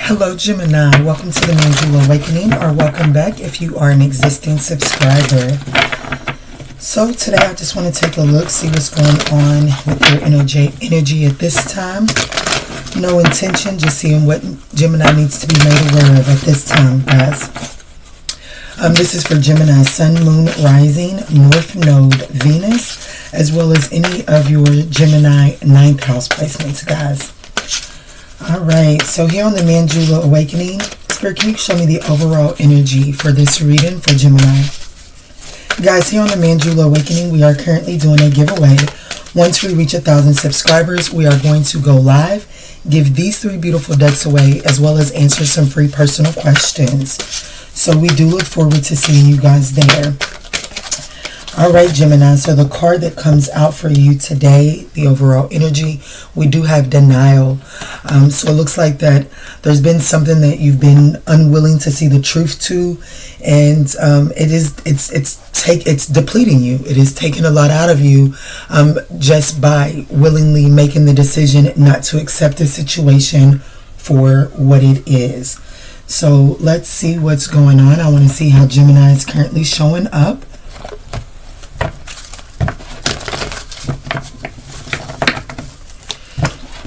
Hello Gemini, welcome to the Mandula Awakening, or welcome back if you are an existing subscriber. So today I just want to take a look, see what's going on with your energy at this time. No intention, just seeing what Gemini needs to be made aware of at this time, guys. This is for Gemini Sun, Moon, Rising, North Node, Venus, as well as any of your Gemini 9th house placements, guys. Alright, so here on the Mandula Awakening, Spirit, can you show me the overall energy for this reading for Gemini? Guys, here on the Mandula Awakening, we are currently doing a giveaway. Once we reach 1,000 subscribers, we are going to go live, give these 3 beautiful decks away, as well as answer some free personal questions. So we do look forward to seeing you guys there. Alright, Gemini, so the card that comes out for you today, the overall energy, we do have denial. So it looks like that there's been something that you've been unwilling to see the truth to, and it's depleting you. It is taking a lot out of you just by willingly making the decision not to accept the situation for what it is. So let's see what's going on. I want to see how Gemini is currently showing up.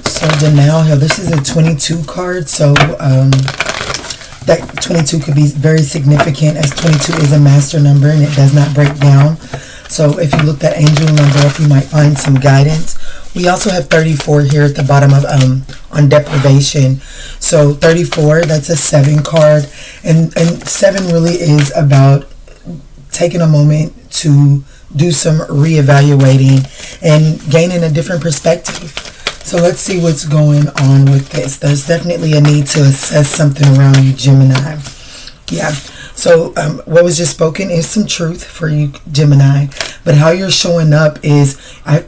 So denial here, this is a 22 card, so that 22 could be very significant, as 22 is a master number and it does not break down. So if you look that angel number up, you might find some guidance. We also have 34 here at the bottom of on deprivation. So 34, that's a 7 card, and 7 really is about taking a moment to do some reevaluating and gaining a different perspective. So let's see what's going on with this. There's definitely a need to assess something around you, Gemini. Yeah. So what was just spoken is some truth for you, Gemini. But how you're showing up is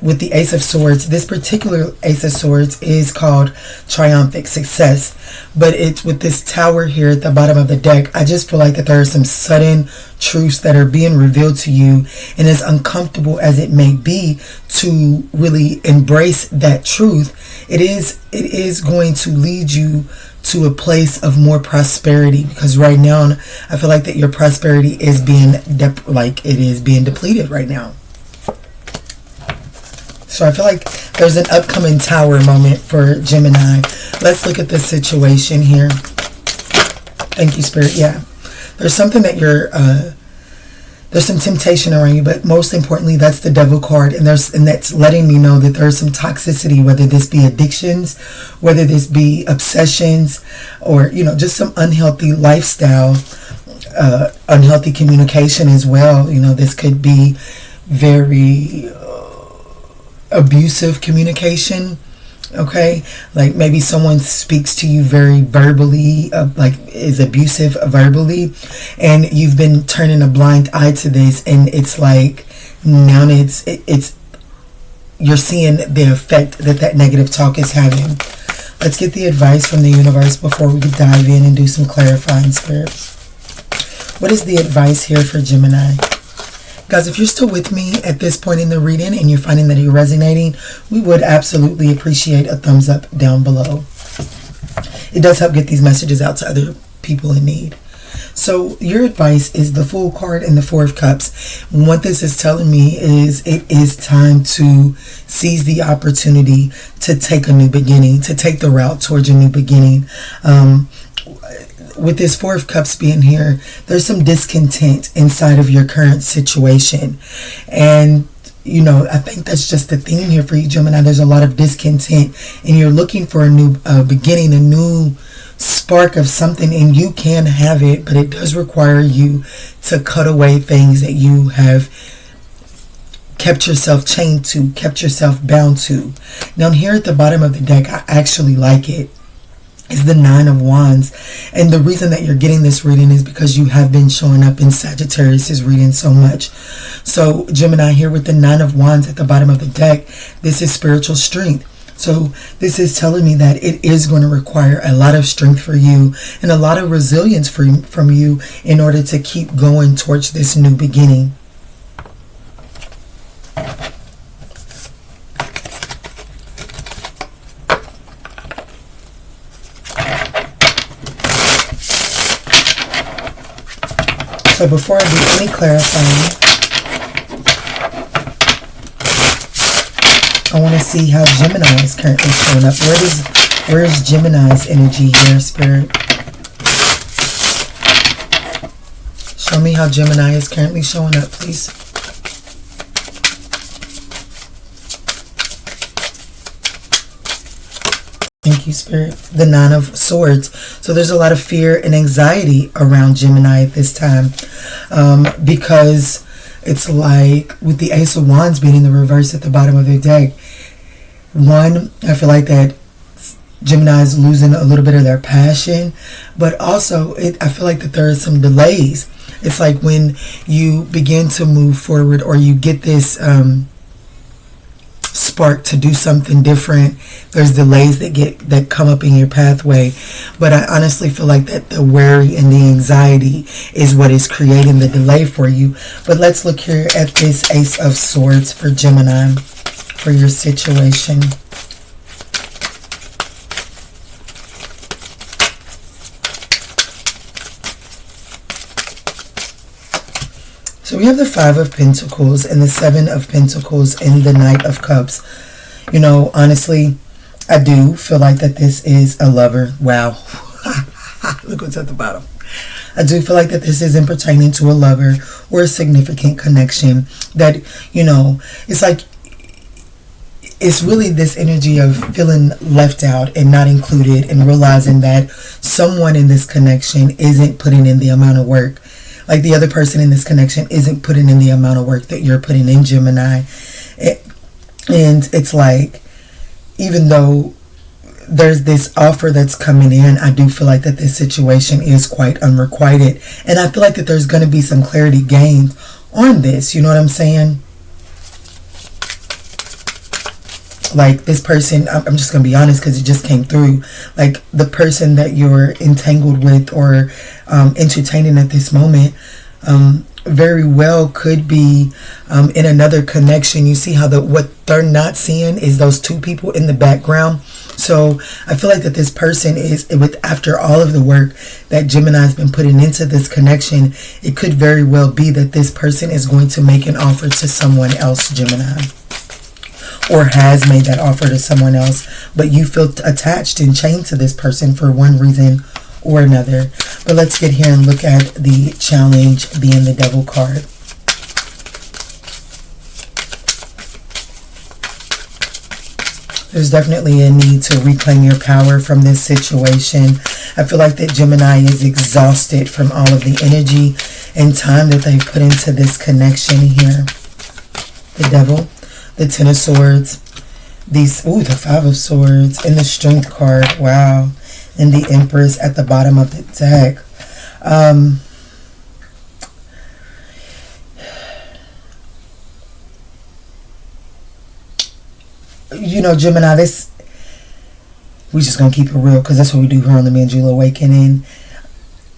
with the Ace of Swords. This particular Ace of Swords is called triumphant success. But it's with this tower here at the bottom of the deck. I just feel like that there are some sudden truths that are being revealed to you. And as uncomfortable as it may be to really embrace that truth, it is going to lead you to a place of more prosperity, because right now I feel like that your prosperity is being depleted right now. So I feel like there's an upcoming tower moment for Gemini. Let's look at the situation here. Thank you, Spirit. Yeah, there's something that there's some temptation around you, but most importantly, that's the Devil card, and that's letting me know that there's some toxicity, whether this be addictions, whether this be obsessions, or just some unhealthy lifestyle, unhealthy communication as well. This could be very abusive communication. Okay, like maybe someone speaks to you very verbally, is abusive verbally, and you've been turning a blind eye to this, and it's like now you're seeing the effect that negative talk is having. Let's get the advice from the universe before we dive in and do some clarifying, Spirit. What is the advice here for Gemini? Guys, if you're still with me at this point in the reading and you're finding that you're resonating, we would absolutely appreciate a thumbs up down below. It does help get these messages out to other people in need. So your advice is the Fool card and the 4 of Cups. And what this is telling me is it is time to seize the opportunity to take a new beginning, to take the route towards a new beginning. With this 4 of Cups being here, there's some discontent inside of your current situation. And, I think that's just the theme here for you, Gemini. There's a lot of discontent, and you're looking for a new beginning, a new spark of something, and you can have it, but it does require you to cut away things that you have kept yourself chained to, kept yourself bound to. Now, here at the bottom of the deck, I actually like it. Is the 9 of Wands, and the reason that you're getting this reading is because you have been showing up in Sagittarius' reading so much. So Gemini, here with the 9 of Wands at the bottom of the deck, this is spiritual strength. So this is telling me that it is going to require a lot of strength for you and a lot of resilience from you in order to keep going towards this new beginning. So before I do any clarifying, I want to see how Gemini is currently showing up. Where's Gemini's energy here, Spirit? Show me how Gemini is currently showing up, please. Thank you, Spirit. The Nine of Swords. So there's a lot of fear and anxiety around Gemini at this time, because it's like with the Ace of Wands being in the reverse at the bottom of their deck. One, I feel like that Gemini is losing a little bit of their passion, but also I feel like that there are some delays. It's like when you begin to move forward, or you get this spark to do something different, there's delays that come up in your pathway. But I honestly feel like that the worry and the anxiety is what is creating the delay for you. But let's look here at this Ace of Swords for Gemini, for your situation. So we have the Five of Pentacles and the Seven of Pentacles and the Knight of Cups. You know, honestly, I do feel like that this is a lover. Wow. Look what's at the bottom. I do feel like that this isn't pertaining to a lover or a significant connection. That, you know, it's like, it's really this energy of feeling left out and not included, and realizing that someone in this connection isn't putting in the amount of work. Like the other person in this connection isn't putting in the amount of work that you're putting in, Gemini. And it's like, even though there's this offer that's coming in, I do feel like that this situation is quite unrequited. And I feel like that there's going to be some clarity gained on this. You know what I'm saying? Like this person, I'm just going to be honest because it just came through. Like the person that you're entangled with or entertaining at this moment very well could be in another connection. You see how what they're not seeing is those two people in the background. So I feel like that this person is, after all of the work that Gemini's been putting into this connection, it could very well be that this person is going to make an offer to someone else, Gemini. Or has made that offer to someone else, but you feel attached and chained to this person for one reason or another. But let's get here and look at the challenge being the Devil card. There's definitely a need to reclaim your power from this situation. I feel like that Gemini is exhausted from all of the energy and time that they've put into this connection here. The Devil, the Ten of Swords, the Five of Swords, and the Strength card. Wow. And the Empress at the bottom of the deck. You know, Gemini, we're just going to keep it real because that's what we do here on the Manjula Awakening.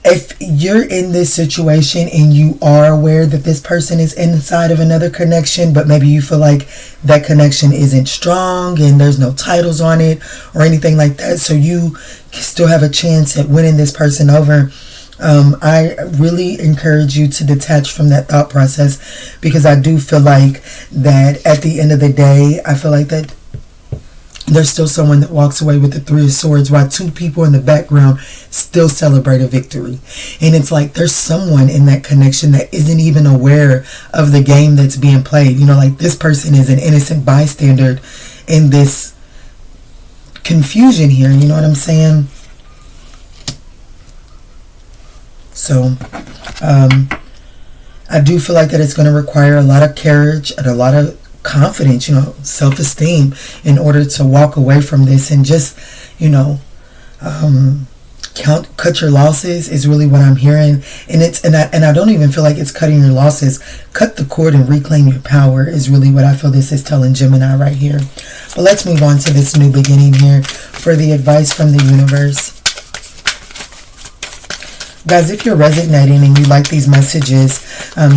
If you're in this situation and you are aware that this person is inside of another connection, but maybe you feel like that connection isn't strong and there's no titles on it or anything like that, so you still have a chance at winning this person over, I really encourage you to detach from that thought process, because I do feel like that at the end of the day, I feel like that there's still someone that walks away with the Three of Swords while two people in the background still celebrate a victory. And it's like there's someone in that connection that isn't even aware of the game that's being played. You know, like this person is an innocent bystander in this confusion here. You know what I'm saying? So, I do feel like that it's going to require a lot of courage and a lot of confidence, you know, self-esteem in order to walk away from this and just, you know, cut your losses is really what I'm hearing. And I don't even feel like it's cutting your losses. Cut the cord and reclaim your power is really what I feel this is telling Gemini right here. But let's move on to this new beginning here for the advice from the universe. Guys, if you're resonating and you like these messages,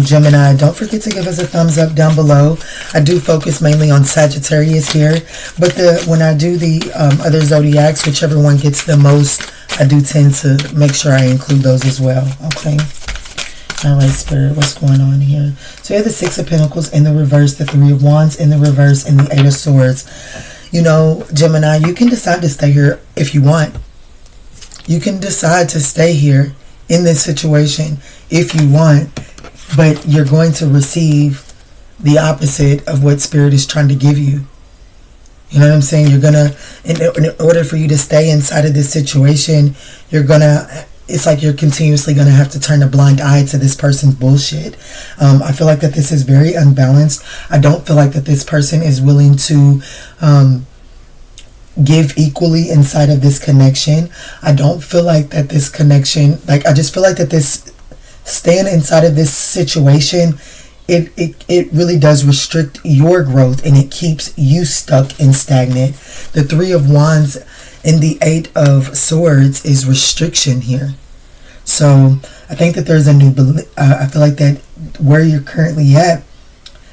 Gemini, don't forget to give us a thumbs up down below. I do focus mainly on Sagittarius here, but when I do the other zodiacs, whichever one gets the most, I do tend to make sure I include those as well. Okay. All right, Spirit, what's going on here? So you have the Six of Pentacles in the reverse, the Three of Wands in the reverse, and the Eight of Swords. You know, Gemini, you can decide to stay here if you want. You can decide to stay here in this situation if you want, but you're going to receive the opposite of what Spirit is trying to give you. You know what I'm saying? You're gonna, in order for you to stay inside of this situation, it's like you're continuously going to have to turn a blind eye to this person's bullshit. I feel like that this is very unbalanced. I don't feel like that this person is willing to give equally inside of this connection. I don't feel like that this connection, I just feel like that this staying inside of this situation, it really does restrict your growth, and it keeps you stuck and stagnant. The Three of Wands and the Eight of Swords is restriction here. So I think that there's a new I feel like that where you're currently at,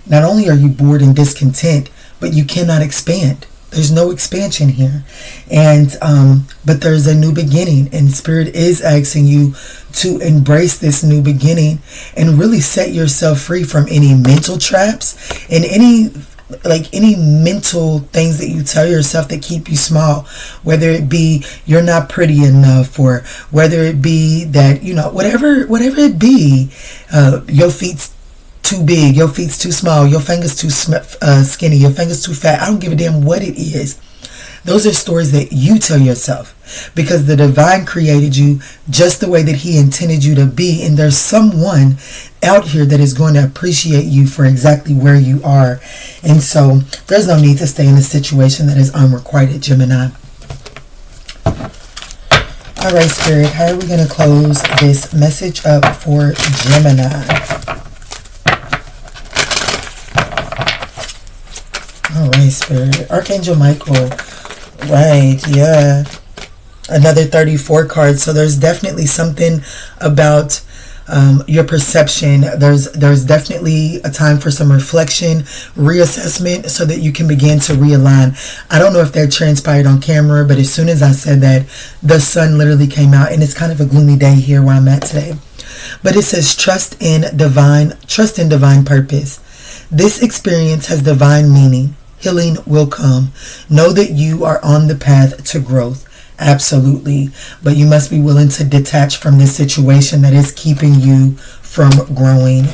not only are you bored and discontent, but you cannot expand. There's no expansion here. And but there's a new beginning, and Spirit is asking you to embrace this new beginning and really set yourself free from any mental traps and any mental things that you tell yourself that keep you small, whether it be you're not pretty enough, or whether it be that, whatever it be, your feet's too big, your feet's too small, your fingers too skinny, your fingers too fat. I don't give a damn what it is. Those are stories that you tell yourself, because the divine created you just the way that he intended you to be, and there's someone out here that is going to appreciate you for exactly where you are. And so there's no need to stay in a situation that is unrequited, Gemini. All right, Spirit, how are we going to close this message up for Gemini? All right, Spirit. Archangel Michael. Right, yeah. Another 34 cards. So there's definitely something about your perception. There's definitely a time for some reflection, reassessment, so that you can begin to realign. I don't know if that transpired on camera, but as soon as I said that, the sun literally came out, and it's kind of a gloomy day here where I'm at today. But it says trust in divine purpose. This experience has divine meaning. Healing will come. Know that you are on the path to growth. Absolutely. But you must be willing to detach from this situation that is keeping you from growing.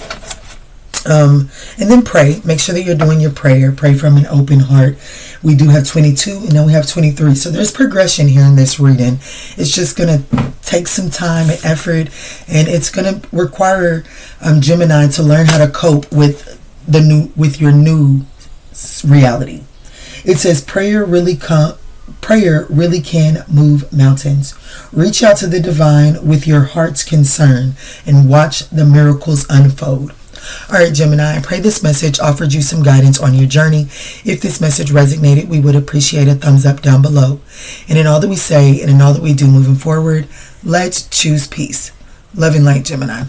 And then pray. Make sure that you're doing your prayer. Pray from an open heart. We do have 22 and then we have 23. So there's progression here in this reading. It's just going to take some time and effort. And it's going to require Gemini to learn how to cope with your new reality. It says prayer really can move mountains. Reach out to the divine with your heart's concern and watch the miracles unfold. All right, Gemini, I pray this message offered you some guidance on your journey. If this message resonated, we would appreciate a thumbs up down below. And in all that we say and in all that we do moving forward, let's choose peace. Love and light, Gemini.